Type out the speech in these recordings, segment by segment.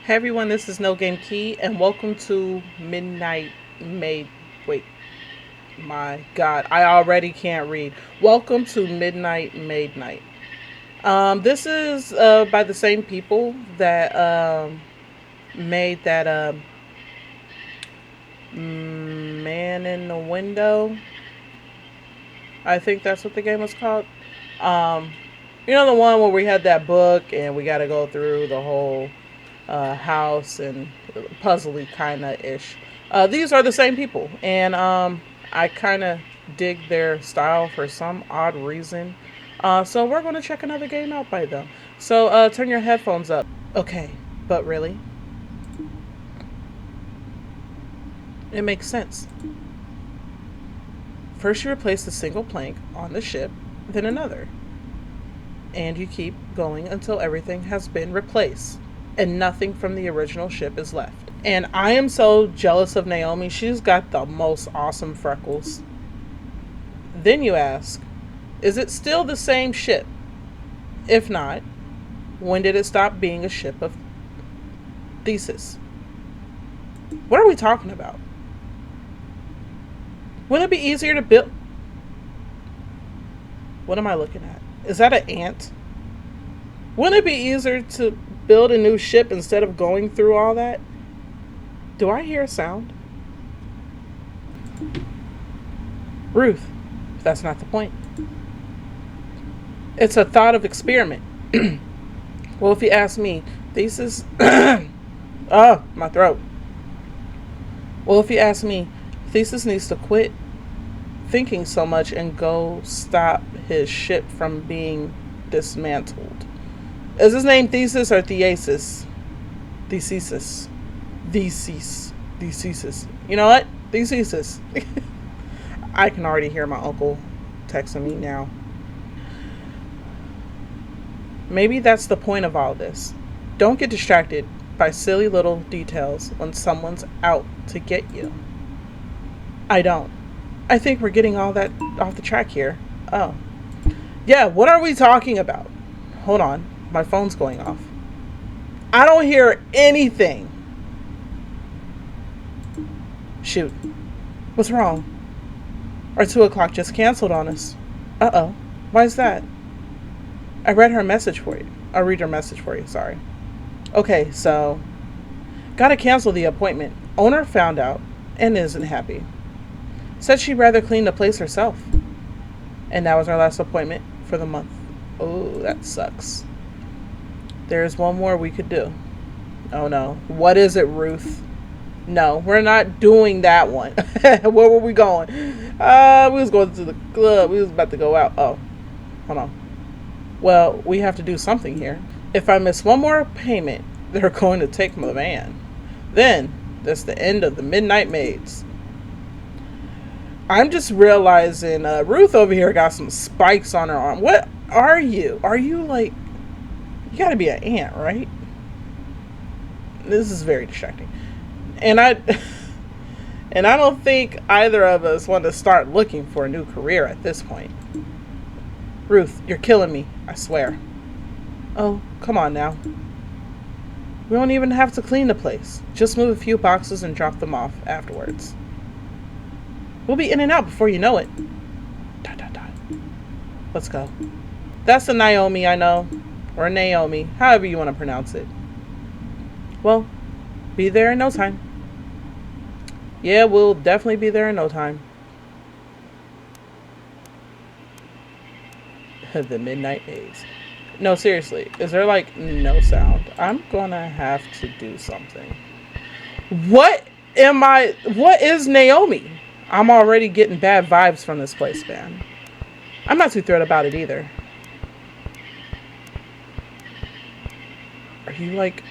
Hey everyone, this is No Game Key, and welcome to Midnight Maid. Wait, my God, I already can't read. Welcome to Midnight Maid Night. This is by the same people that made that Man in the Window. I think that's what the game was called. Um, you know the one where we had that book and we got to go through the whole house and puzzly kind of ish. These are the same people, and I kind of dig their style for some odd reason. So we're going to check another game out by them. So turn your headphones up. Okay, but really, it makes sense. First, you replace a single plank on the ship, then another, and you keep going until everything has been replaced and nothing from the original ship is left. And I am so jealous of Naomi. She's got the most awesome freckles. Then you ask, is it still the same ship? If not, when did it stop being a ship of thesis? What are we talking about? Wouldn't it be easier to build? What am I looking at? Is that an ant? Wouldn't it be easier to build a new ship instead of going through all that? Do I hear a sound? Ruth, that's not the point. It's a thought of experiment. Well, if you ask me, thesis. Oh, my throat. Well, if you ask me, Thesis needs to quit thinking so much and go stop his ship from being dismantled. Is his name Thesis or Theasis? Thesis. Thesis. You know what? Thesis. I can already hear my uncle texting me now. Maybe that's the point of all this. Don't get distracted by silly little details when someone's out to get you. I don't. I think we're getting all that off the track here. Oh. Yeah, what are we talking about? Hold on. My phone's going off. I don't hear anything. Shoot. What's wrong? Our 2 o'clock just canceled on us. Uh-oh. Why is that? I read her message for you. I'll read her message for you, sorry. Okay, so gotta cancel the appointment. Owner found out and isn't happy. Said she'd rather clean the place herself. And that was our last appointment for the month. Oh, that sucks. There's one more we could do. Oh no. What is it, Ruth? No, we're not doing that one. Where were we going? We was going to the club. We was about to go out. Oh, hold on. Well, we have to do something here. If I miss one more payment, they're going to take my van. Then, that's the end of the Midnight Maids. I'm just realizing Ruth over here got some spikes on her arm. What are you? Are you like... You gotta be an ant, right? This is very distracting. And I don't think either of us want to start looking for a new career at this point. Ruth, you're killing me, I swear. Oh, come on now. We don't even have to clean the place. Just move a few boxes and drop them off afterwards. We'll be in and out before you know it. Dot, dot, dot. Let's go. That's a Naomi, I know. Or Naomi, however you want to pronounce it. Well, be there in no time. Yeah, we'll definitely be there in no time. The Midnight Maze. No, seriously. Is there like no sound? I'm gonna have to do something. What is Naomi? I'm already getting bad vibes from this place, man. I'm not too thrilled about it either. Are you like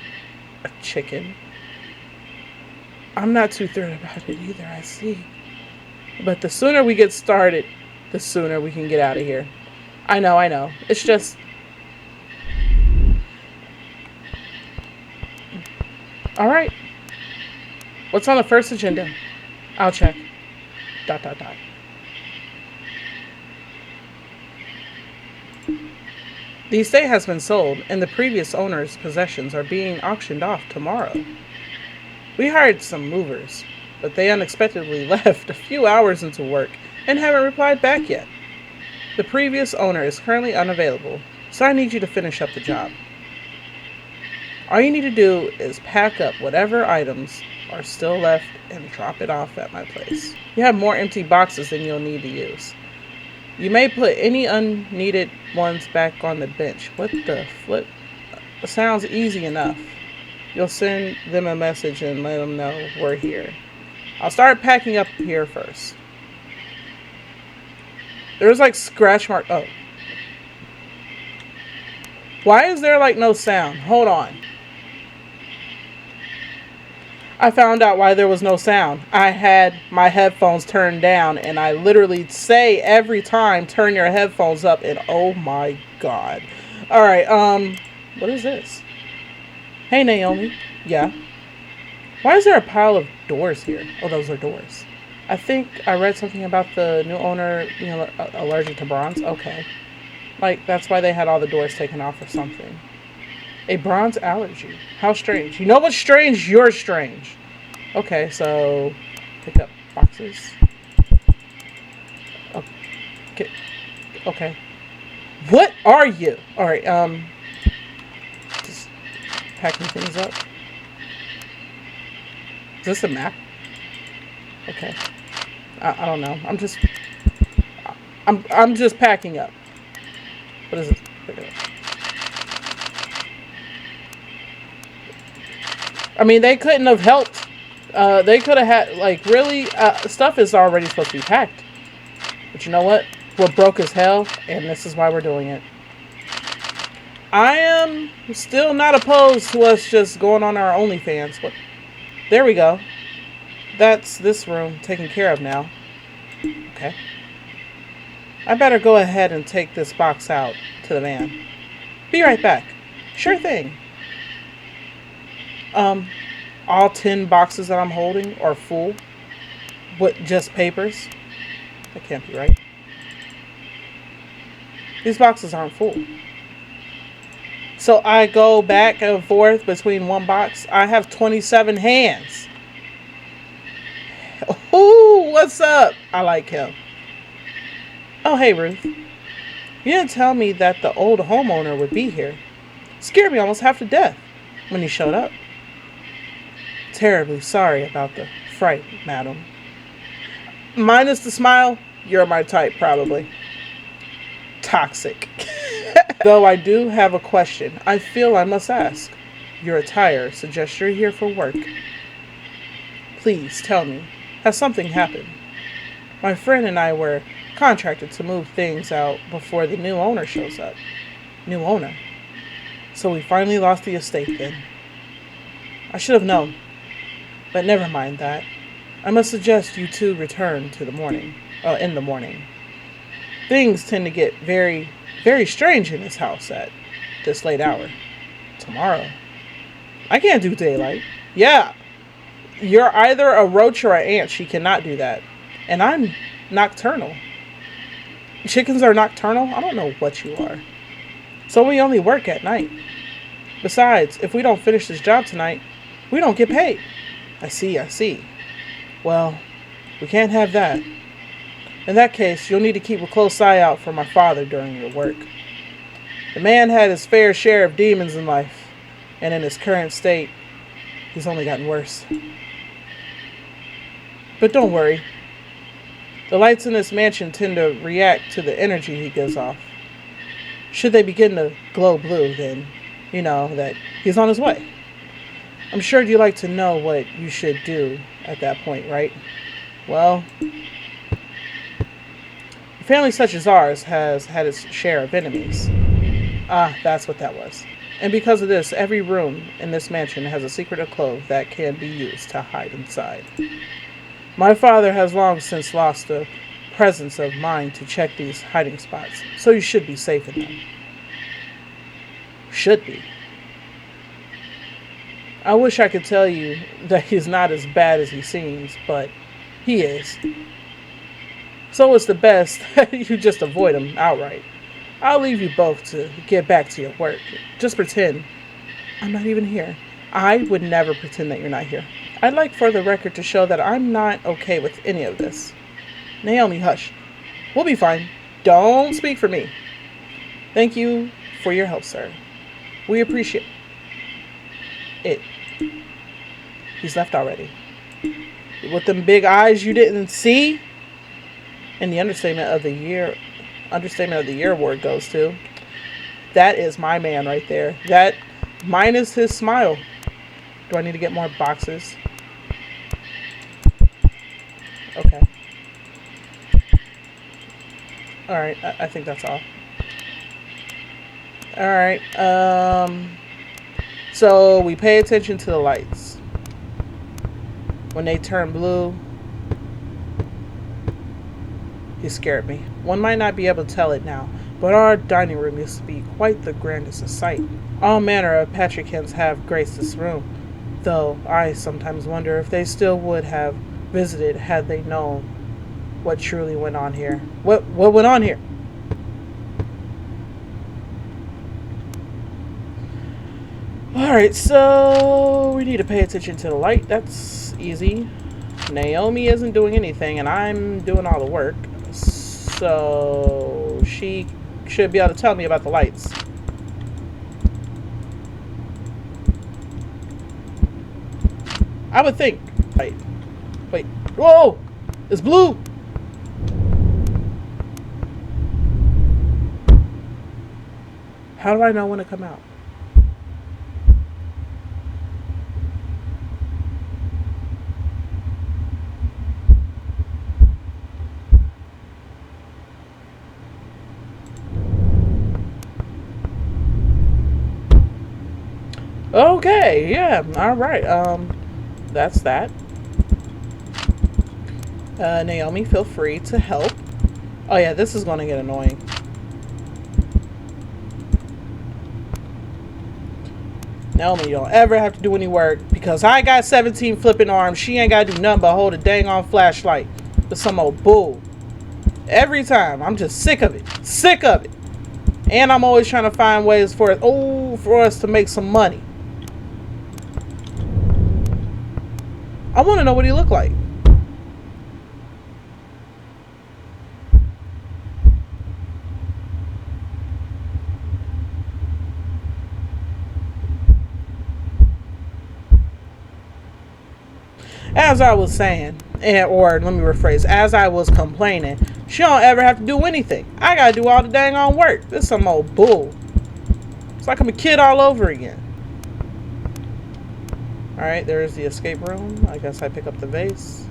a chicken? I'm not too thrilled about it either, I see. But the sooner we get started, the sooner we can get out of here. I know. It's just... Alright. What's on the first agenda? I'll check. ... The estate has been sold, and the previous owner's possessions are being auctioned off tomorrow. We hired some movers, but they unexpectedly left a few hours into work and haven't replied back yet. The previous owner is currently unavailable, so I need you to finish up the job. All you need to do is pack up whatever items are still left and drop it off at my place. You have more empty boxes than you'll need to use. You may put any unneeded ones back on the bench. What the flip? Sounds easy enough. You'll send them a message and let them know we're here. I'll start packing up here first. There's like scratch mark. Oh. Why is there like no sound? Hold on. I found out why there was no sound. I had my headphones turned down, and I literally say every time, turn your headphones up, and oh my god. Alright, what is this? Hey, Naomi. Yeah? Why is there a pile of doors here? Oh, those are doors. I think I read something about the new owner being allergic to bronze. Okay. Like, that's why they had all the doors taken off or something. A bronze allergy. How strange. You know what's strange? You're strange. Okay, so pick up boxes. Okay. Okay. What are you? Alright, just packing things up. Is this a map? Okay. I don't know. I'm just packing up. What is this? Pick it up. I mean, they couldn't have helped. They could have had, like, really, stuff is already supposed to be packed. But you know what? We're broke as hell, and this is why we're doing it. I am still not opposed to us just going on our OnlyFans, but there we go. That's this room taken care of now. Okay. I better go ahead and take this box out to the van. Be right back. Sure thing. All 10 boxes that I'm holding are full with just papers. That can't be right. These boxes aren't full. So I go back and forth between one box. I have 27 hands. Ooh, what's up? I like him. Oh, hey, Ruth. You didn't tell me that the old homeowner would be here. Scared me almost half to death when he showed up. Terribly sorry about the fright, madam. Minus the smile, you're my type, probably. Toxic. Though I do have a question I feel I must ask. Your attire suggests you're here for work. Please tell me, has something happened? My friend and I were contracted to move things out before the new owner shows up. New owner? So we finally lost the estate then. I should have known. But never mind that. I must suggest you two return in the morning. Things tend to get very, very strange in this house at this late hour. Tomorrow. I can't do daylight. Yeah. You're either a roach or an ant. She cannot do that. And I'm nocturnal. Chickens are nocturnal? I don't know what you are. So we only work at night. Besides, if we don't finish this job tonight, we don't get paid. I see. Well, we can't have that. In that case, you'll need to keep a close eye out for my father during your work. The man had his fair share of demons in life, and in his current state, he's only gotten worse. But don't worry. The lights in this mansion tend to react to the energy he gives off. Should they begin to glow blue, then you know that he's on his way. I'm sure you'd like to know what you should do at that point, right? Well, a family such as ours has had its share of enemies. Ah, that's what that was. And because of this, every room in this mansion has a secret clove that can be used to hide inside. My father has long since lost the presence of mind to check these hiding spots, so you should be safe in them. Should be. I wish I could tell you that he's not as bad as he seems, but he is. So it's the best that you just avoid him outright. I'll leave you both to get back to your work. Just pretend I'm not even here. I would never pretend that you're not here. I'd like for the record to show that I'm not okay with any of this. Naomi, hush. We'll be fine. Don't speak for me. Thank you for your help, sir. We appreciate it. He's left already. With them big eyes you didn't see? And the understatement of the year award goes to. That is my man right there. That minus his smile. Do I need to get more boxes? Okay. Alright, I think that's all. Alright, so we pay attention to the lights. When they turn blue, he scared me. One might not be able to tell it now, but our dining room used to be quite the grandest of sight. All manner of patricians have graced this room, though I sometimes wonder if they still would have visited had they known what truly went on here. What went on here? Alright, so we need to pay attention to the light. That's easy. Naomi isn't doing anything, and I'm doing all the work. So she should be able to tell me about the lights. I would think. Wait. Whoa! It's blue! How do I know when to come out? Okay, yeah, alright, that's that. Naomi, feel free to help. Oh yeah, this is gonna get annoying. Naomi, you don't ever have to do any work because I got 17 flipping arms. She ain't gotta do nothing but hold a dang on flashlight with some old bull. Every time. I'm just sick of it. Sick of it. And I'm always trying to find ways for us to make some money. I want to know what he looked like. As I was saying, or let me rephrase, as I was complaining, she don't ever have to do anything. I gotta do all the dang on work. This is some old bull. It's like I'm a kid all over again. Alright, there's the escape room. I guess I pick up the vase.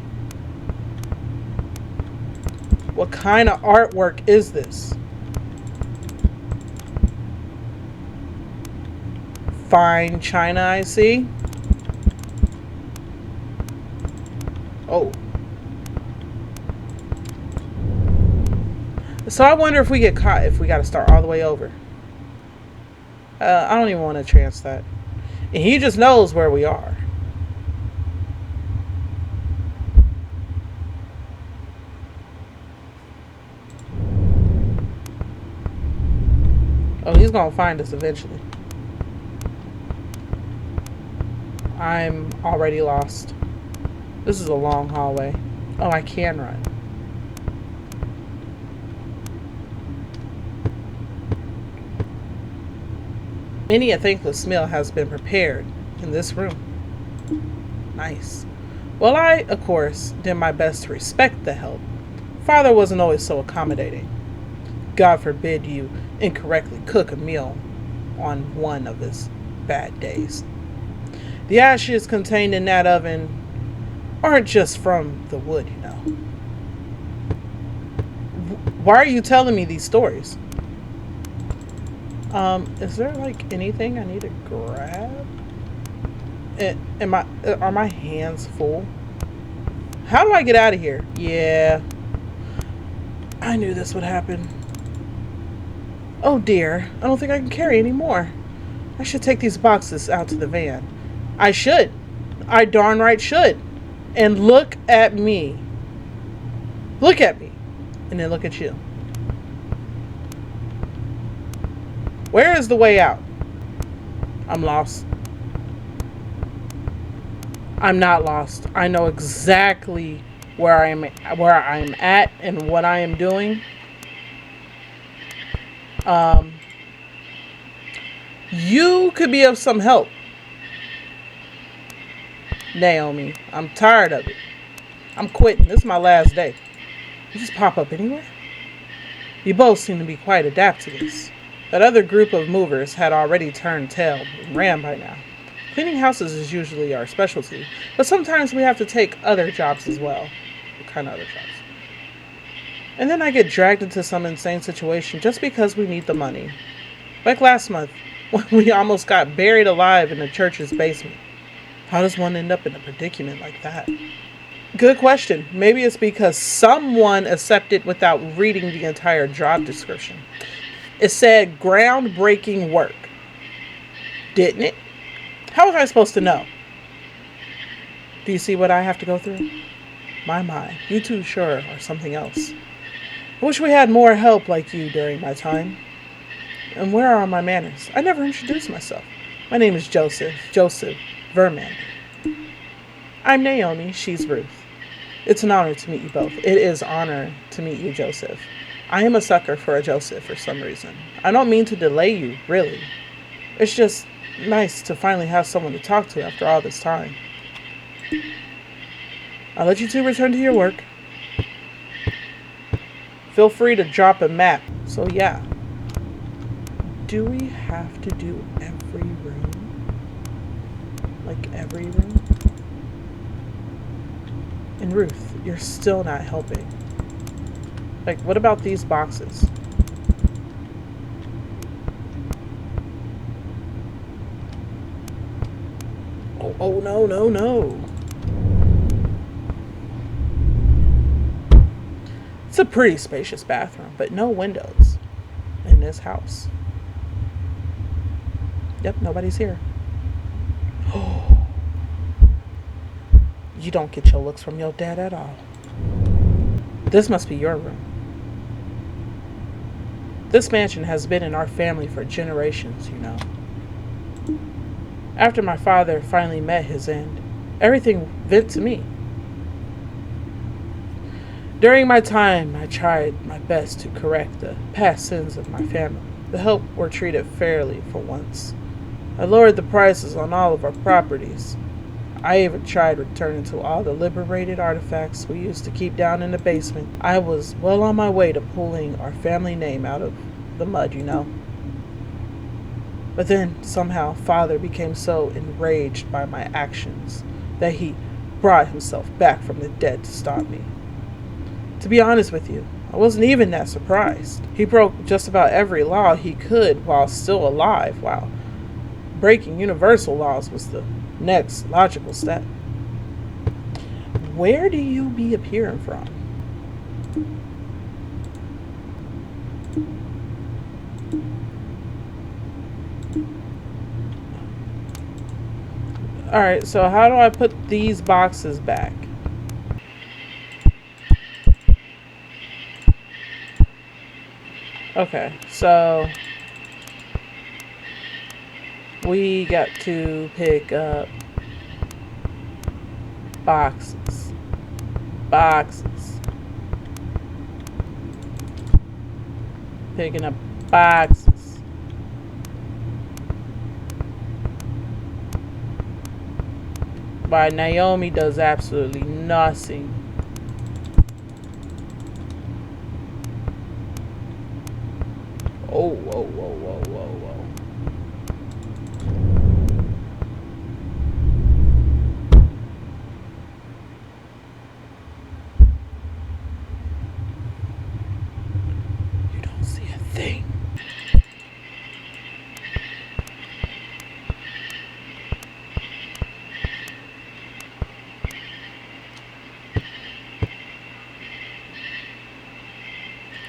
What kind of artwork is this? Fine china, I see. Oh. So I wonder if we get caught, if we got to start all the way over. I don't even want to chance that. And he just knows where we are. Oh, he's going to find us eventually. I'm already lost. This is a long hallway. Oh, I can run. Many a thankless meal has been prepared in this room. Nice. Well, I, of course, did my best to respect the help. Father wasn't always so accommodating. God forbid you incorrectly cook a meal on one of his bad days. The ashes contained in that oven aren't just from the wood, you know. Why are you telling me these stories? Is there like anything I need to grab? Are my hands full? How do I get out of here? Yeah. I knew this would happen. Oh dear, I don't think I can carry any more. I should take these boxes out to the van. I should. I darn right should. And look at me. Look at me. And then look at you. Where is the way out? I'm lost. I'm not lost. I know exactly where I'm at and what I am doing. You could be of some help. Naomi, I'm tired of it. I'm quitting. This is my last day. You just pop up anywhere? You both seem to be quite adept to this. That other group of movers had already turned tail and ran by now. Cleaning houses is usually our specialty, but sometimes we have to take other jobs as well. What kind of other jobs? And then I get dragged into some insane situation just because we need the money. Like last month, when we almost got buried alive in the church's basement. How does one end up in a predicament like that? Good question. Maybe it's because someone accepted without reading the entire job description. It said groundbreaking work. Didn't it? How was I supposed to know? Do you see what I have to go through? My. You two sure are something else. I wish we had more help like you during my time. And where are my manners? I never introduced myself. My name is Joseph Vermander. I'm Naomi. She's Ruth. It's an honor to meet you both. It is an honor to meet you, Joseph. I am a sucker for a Joseph for some reason. I don't mean to delay you, really. It's just nice to finally have someone to talk to after all this time. I'll let you two return to your work. Feel free to drop a map. So yeah. Do we have to do every room? Like every room? And Ruth, you're still not helping. Like, what about these boxes? Oh, no. It's a pretty spacious bathroom, but no windows in this house. Yep, nobody's here. You don't get your looks from your dad at all. This must be your room. This mansion has been in our family for generations, you know. After my father finally met his end, everything went to me. During my time, I tried my best to correct the past sins of my family. The help were treated fairly for once. I lowered the prices on all of our properties. I even tried returning to all the liberated artifacts we used to keep down in the basement. I was well on my way to pulling our family name out of the mud, you know. But then, somehow, Father became so enraged by my actions that he brought himself back from the dead to stop me. To be honest with you, I wasn't even that surprised. He broke just about every law he could while still alive, while breaking universal laws was the next logical step. Where do you be appearing from? Alright, so how do I put these boxes back? Okay, so we got to pick up boxes. Picking up boxes. By Naomi does absolutely nothing. Whoa. You don't see a thing.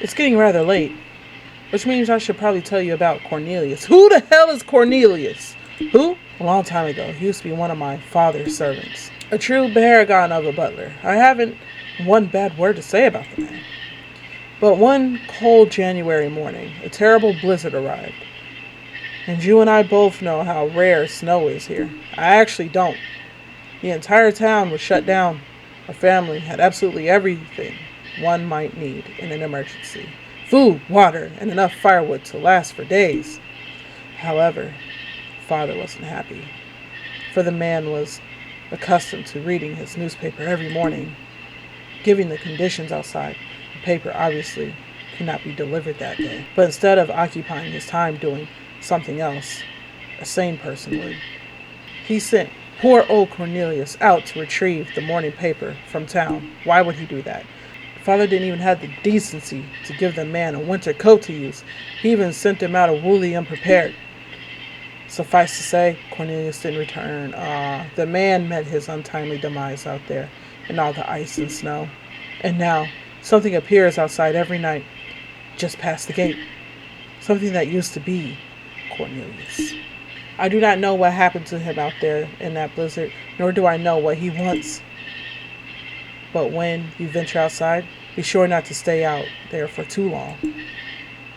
It's getting rather late. Which means I should probably tell you about Cornelius. Who the hell is Cornelius? Who? A long time ago, he used to be one of my father's servants. A true paragon of a butler. I haven't one bad word to say about the man. But one cold January morning, a terrible blizzard arrived. And you and I both know how rare snow is here. I actually don't. The entire town was shut down. Our family had absolutely everything one might need in an emergency: food, water, and enough firewood to last for days. However, father wasn't happy, for the man was accustomed to reading his newspaper every morning. Given the conditions outside, the paper obviously could not be delivered that day. But instead of occupying his time doing something else, a sane person would, he sent poor old Cornelius out to retrieve the morning paper from town. Why would he do that? Father didn't even have the decency to give the man a winter coat to use. He even sent him out wholly unprepared. Suffice to say, Cornelius didn't return. The man met his untimely demise out there in all the ice and snow. And now, something appears outside every night, just past the gate. Something that used to be Cornelius. I do not know what happened to him out there in that blizzard, nor do I know what he wants. But when you venture outside, be sure not to stay out there for too long.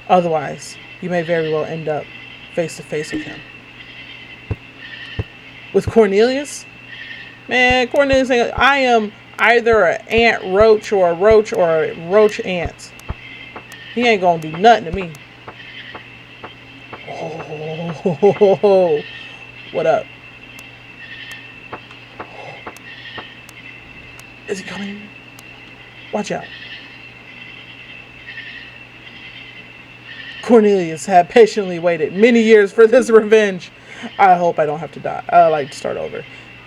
Otherwise, you may very well end up face to face with him. With Cornelius? Man, Cornelius, I am either an ant roach or a roach ant. He ain't gonna do nothing to me. Oh, what up? Is he coming? Watch out. Cornelius had patiently waited many years for this revenge. I hope I don't have to die. I like to start over.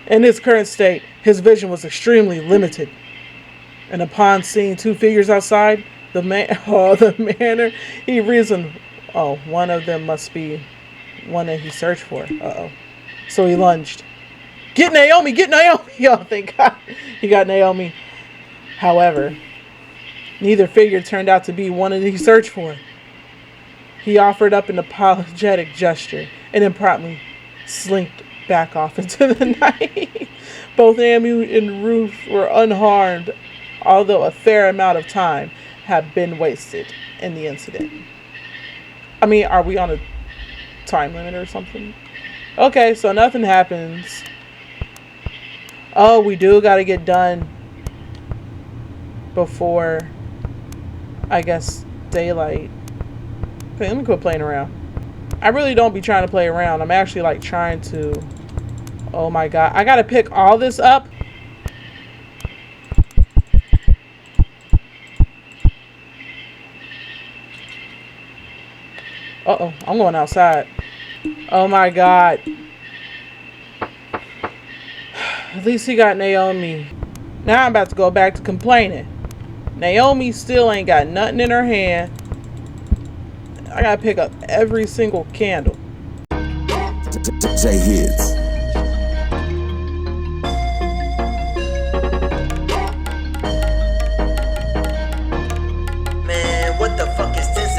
In his current state, his vision was extremely limited. And upon seeing two figures outside, the manner, he reasoned, one of them must be one that he searched for. So he lunged. Get Naomi! Get Naomi! Oh, thank God. He got Naomi. However, neither figure turned out to be one that he searched for. He offered up an apologetic gesture and then promptly slinked back off into the night. Both Naomi and Ruth were unharmed, although a fair amount of time had been wasted in the incident. I mean, are we on a time limit or something? Okay, so nothing happens. Oh, we do got to get done before, I guess, daylight. Okay, let me quit playing around. I really don't be trying to play around. I'm actually like trying to... Oh my God. I got to pick all this up. Uh-oh. I'm going outside. Oh my God. At least he got Naomi. Now I'm about to go back to complaining. Naomi still ain't got nothing in her hand. I gotta pick up every single candle. J Hits. Man, what the fuck is this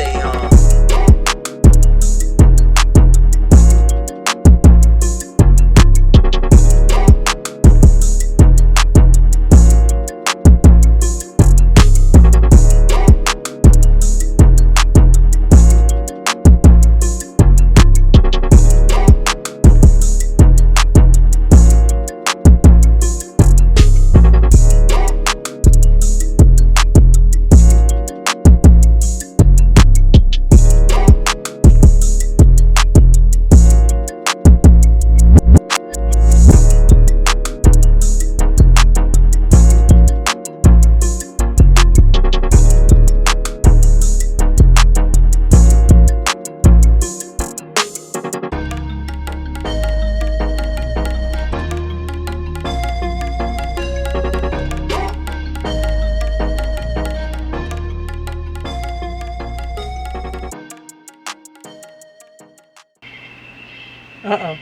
Uh-oh. I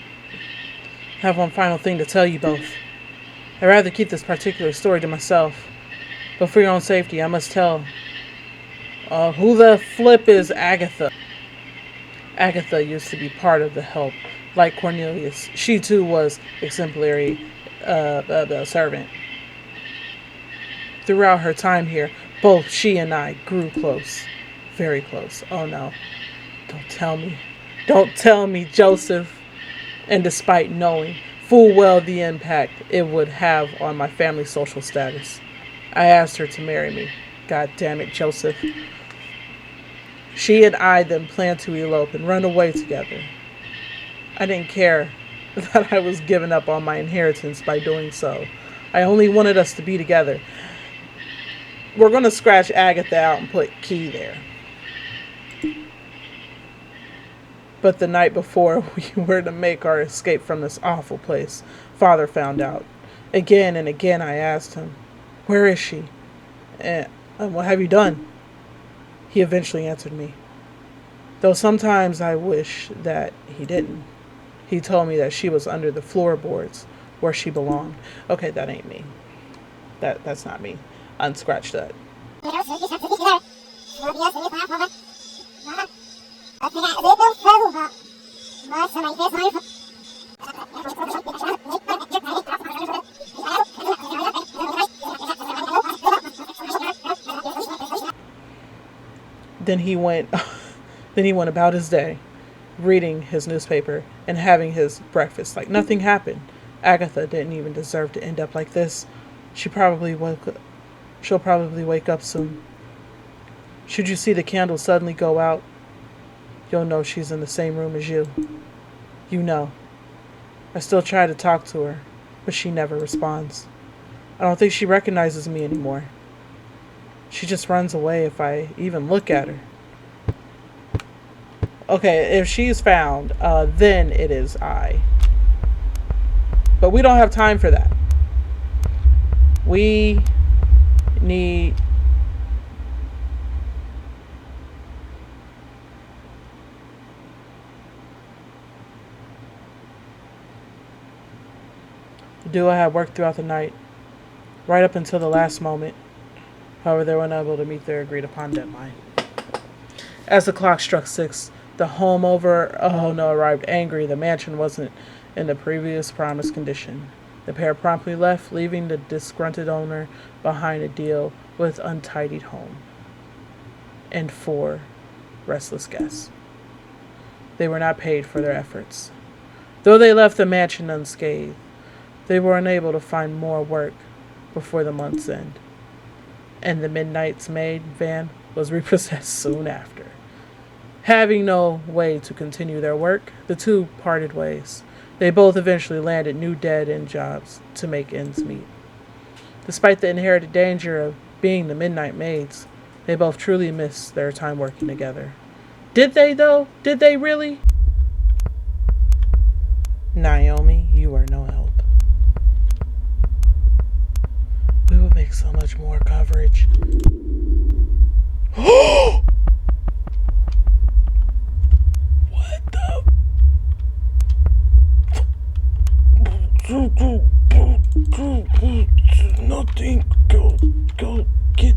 have one final thing to tell you both. I'd rather keep this particular story to myself. But for your own safety, I must tell. Who the flip is Agatha? Agatha used to be part of the help. Like Cornelius, she too was exemplary servant. Throughout her time here, both she and I grew close. Very close. Oh no. Don't tell me. Don't tell me, Joseph. And despite knowing full well the impact it would have on my family's social status, I asked her to marry me. God damn it, Joseph. She and I then planned to elope and run away together. I didn't care that I was giving up on my inheritance by doing so. I only wanted us to be together. We're going to scratch Agatha out and put Key there. But the night before we were to make our escape from this awful place, Father found out. Again and again I asked him, "Where is she? And what have you done?" He eventually answered me, though sometimes I wish that he didn't. He told me that she was under the floorboards where she belonged. Okay, that ain't me. That's not me. Unscratch that. Then he went about his day, reading his newspaper and having his breakfast like nothing happened. Agatha didn't even deserve to end up like this. She'll probably wake up soon. Should you see the candle suddenly go out, you'll know she's in the same room as you. You know. I still try to talk to her, but she never responds. I don't think she recognizes me anymore. She just runs away if I even look at her. Okay, if she's found, then it is I. But we don't have time for that. We need... The duo had worked throughout the night, right up until the last moment. However, they were unable to meet their agreed upon deadline. As the clock struck 6, the homeowner arrived angry. The mansion wasn't in the previous promised condition. The pair promptly left, leaving the disgruntled owner behind to deal with untidied home and 4 restless guests. They were not paid for their efforts. Though they left the mansion unscathed, they were unable to find more work before the month's end, and the Midnight's maid van was repossessed soon after. Having no way to continue their work, the two parted ways. They both eventually landed new dead-end jobs to make ends meet. Despite the inherited danger of being the Midnight Maids, they both truly missed their time working together. Did they, though? Did they really? Naomi, you are no help. We would make so much more coverage. What the? Nothing. Go get.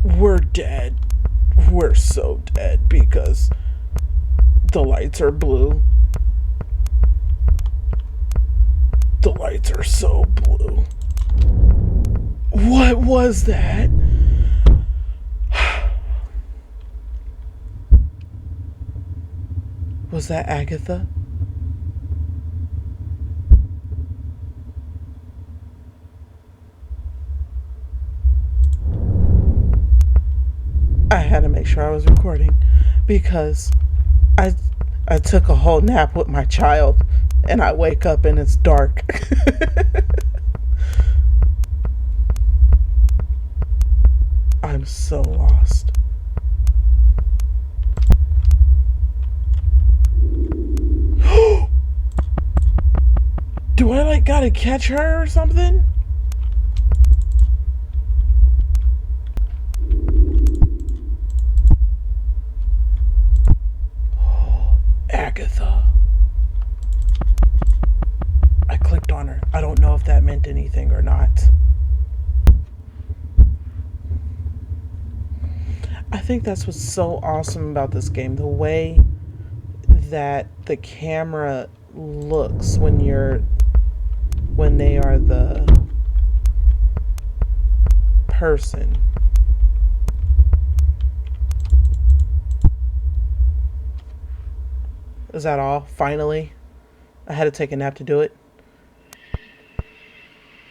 We're dead. We're so dead because the lights are blue. The lights are so blue. What was that? Was that Agatha? I had to make sure I was recording because I took a whole nap with my child and I wake up and it's dark. I'm so lost. Do I gotta catch her or something? Agatha. I clicked on her. I don't know if that meant anything or not. I think that's what's so awesome about this game. The way that the camera looks when they are the person. Is that all? Finally? I had to take a nap to do it.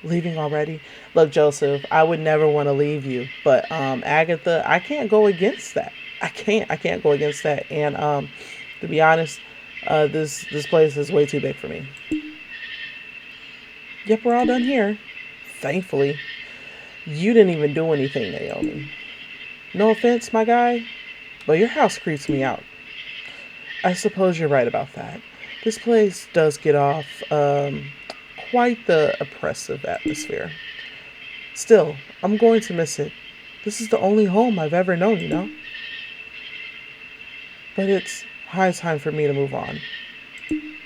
Leaving already? Look, Joseph, I would never want to leave you, but Agatha, I can't go against that. I can't go against that. And to be honest, this place is way too big for me. Yep, we're all done here. Thankfully, you didn't even do anything, Naomi. No offense, my guy, but your house creeps me out. I suppose you're right about that. This place does get off quite the oppressive atmosphere. Still, I'm going to miss it. This is the only home I've ever known, you know? But it's high time for me to move on.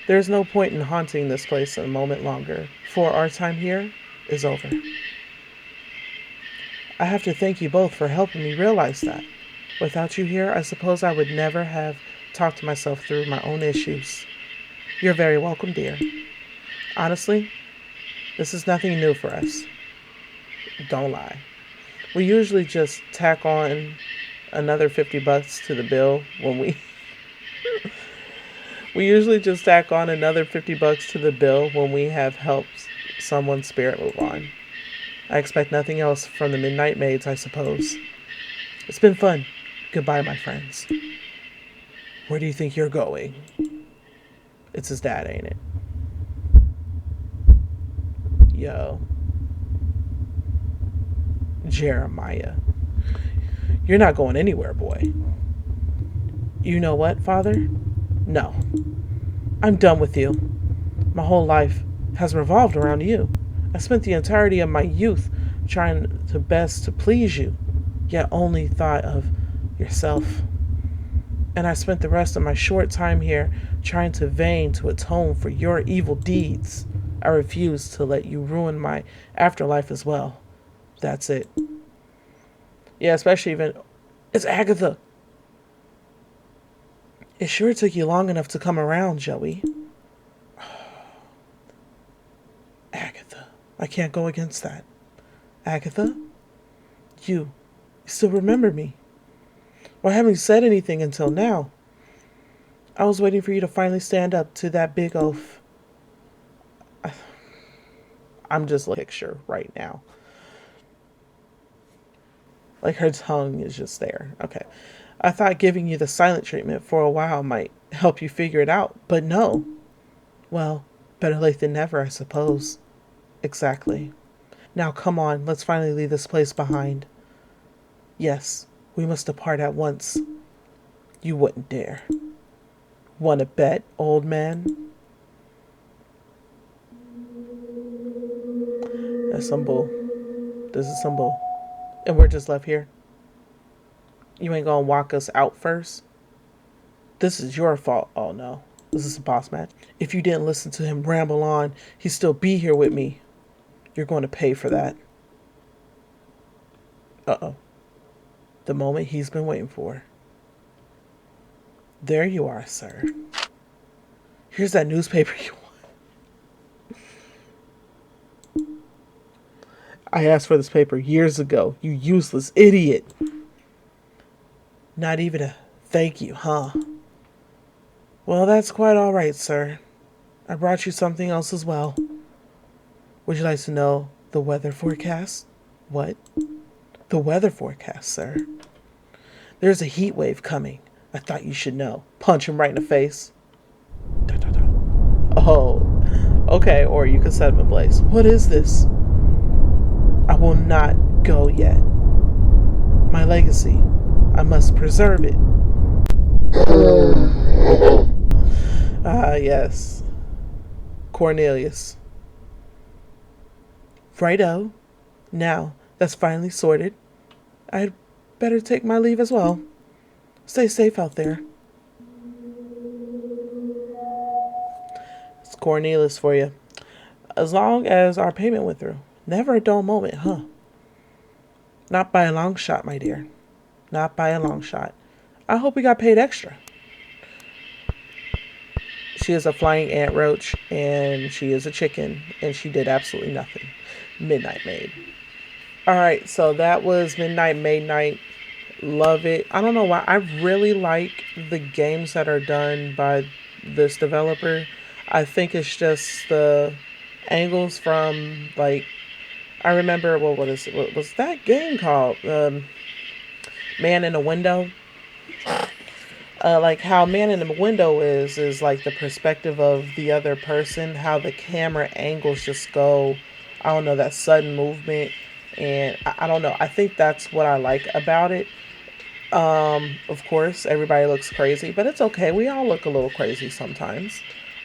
There's no point in haunting this place a moment longer, for our time here is over. I have to thank you both for helping me realize that. Without you here, I suppose I would never have talked to myself through my own issues. You're very welcome, dear. Honestly, this is nothing new for us. Don't lie. We usually just tack on another $50 to the bill when we we usually just tack on another $50 to the bill when we have helped someone's spirit move on. I expect nothing else from the Midnight Maids, I suppose. It's been fun. Goodbye, my friends. Where do you think you're going? It's his dad, ain't it? Yo. Jeremiah. You're not going anywhere, boy. You know what, Father? No. I'm done with you. My whole life has revolved around you. I spent the entirety of my youth trying to best to please you, yet only thought of yourself. And I spent the rest of my short time here trying to vain to atone for your evil deeds. I refuse to let you ruin my afterlife as well. That's it. Yeah, especially even... It's Agatha. It sure took you long enough to come around, Joey. Agatha. I can't go against that. Agatha? You still remember me? Well, I haven't said anything until now. I was waiting for you to finally stand up to that big oaf. I'm just like a picture right now. Like her tongue is just there. Okay. I thought giving you the silent treatment for a while might help you figure it out, but no. Well, better late than never, I suppose. Exactly. Now come on, let's finally leave this place behind. Yes, we must depart at once. You wouldn't dare. Want to bet, old man? That's some bull. This is some bull. And we're just left here. You ain't gonna walk us out first? This is your fault. Oh no. This is a boss match. If you didn't listen to him ramble on, he'd still be here with me. You're going to pay for that. Uh-oh. The moment he's been waiting for. There you are, sir. Here's that newspaper you want. I asked for this paper years ago, you useless idiot. Not even a thank you, huh? Well, that's quite all right, sir. I brought you something else as well. Would you like to know the weather forecast? What? The weather forecast, sir. There's a heat wave coming. I thought you should know. Punch him right in the face. Da, da, da. Oh, okay, or you can set him ablaze. What is this? I will not go yet. My legacy. I must preserve it. Ah, yes. Cornelius. Righto. Now, that's finally sorted. I'd better take my leave as well. Stay safe out there. It's Cornelius for you. As long as our payment went through. Never a dull moment, huh? Not by a long shot, my dear. Not by a long shot. I hope we got paid extra. She is a flying ant roach, and she is a chicken, and she did absolutely nothing. Midnight Maid. Alright, so that was Midnight Maid Night. Love it. I don't know why. I really like the games that are done by this developer. I think it's just the angles from like I remember what was that game called? Man in the Window. Like how Man in the Window is like the perspective of the other person, how the camera angles just go. I don't know, that sudden movement, and I don't know. I think that's what I like about it. Of course, everybody looks crazy, but it's okay. We all look a little crazy sometimes.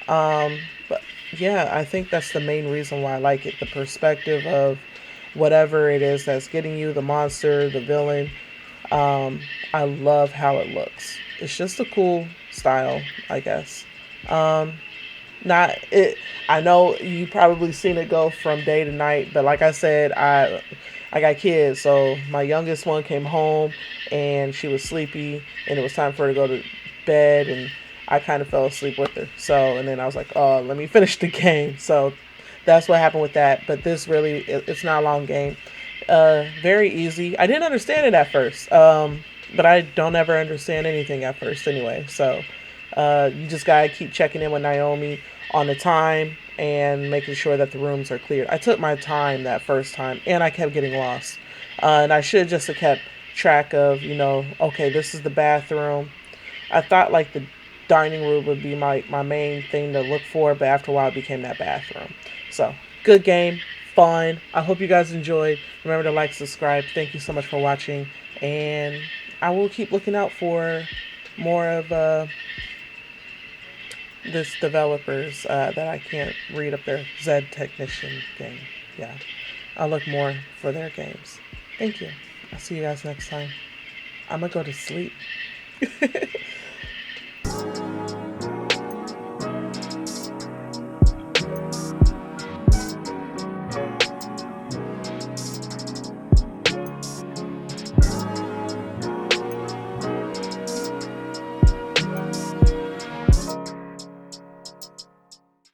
But yeah, I think that's the main reason why I like it. The perspective of whatever it is that's getting you, the monster, the villain. Um, I love how it looks. It's just a cool style, I guess. Um, not it. I know you probably seen it go from day to night, but like I said, I got kids, so my youngest one came home and she was sleepy, and it was time for her to go to bed, and I kind of fell asleep with her. So, and then I was like, oh, let me finish the game. So that's what happened with that. But this really, it's not a long game. Very easy. I didn't understand it at first, but I don't ever understand anything at first anyway. So you just gotta keep checking in with Naomi on the time and making sure that the rooms are cleared. I took my time that first time, and I kept getting lost. And I should have just have kept track of, okay, this is the bathroom. I thought like the dining room would be my main thing to look for, but after a while it became that bathroom. So, good game, fun. I hope you guys enjoyed. Remember to like, subscribe. Thank you so much for watching, and I will keep looking out for more of this developers that I can't read up their Z Technician game. Yeah, I'll look more for their games. Thank you. I'll see you guys next time. I'm gonna go to sleep.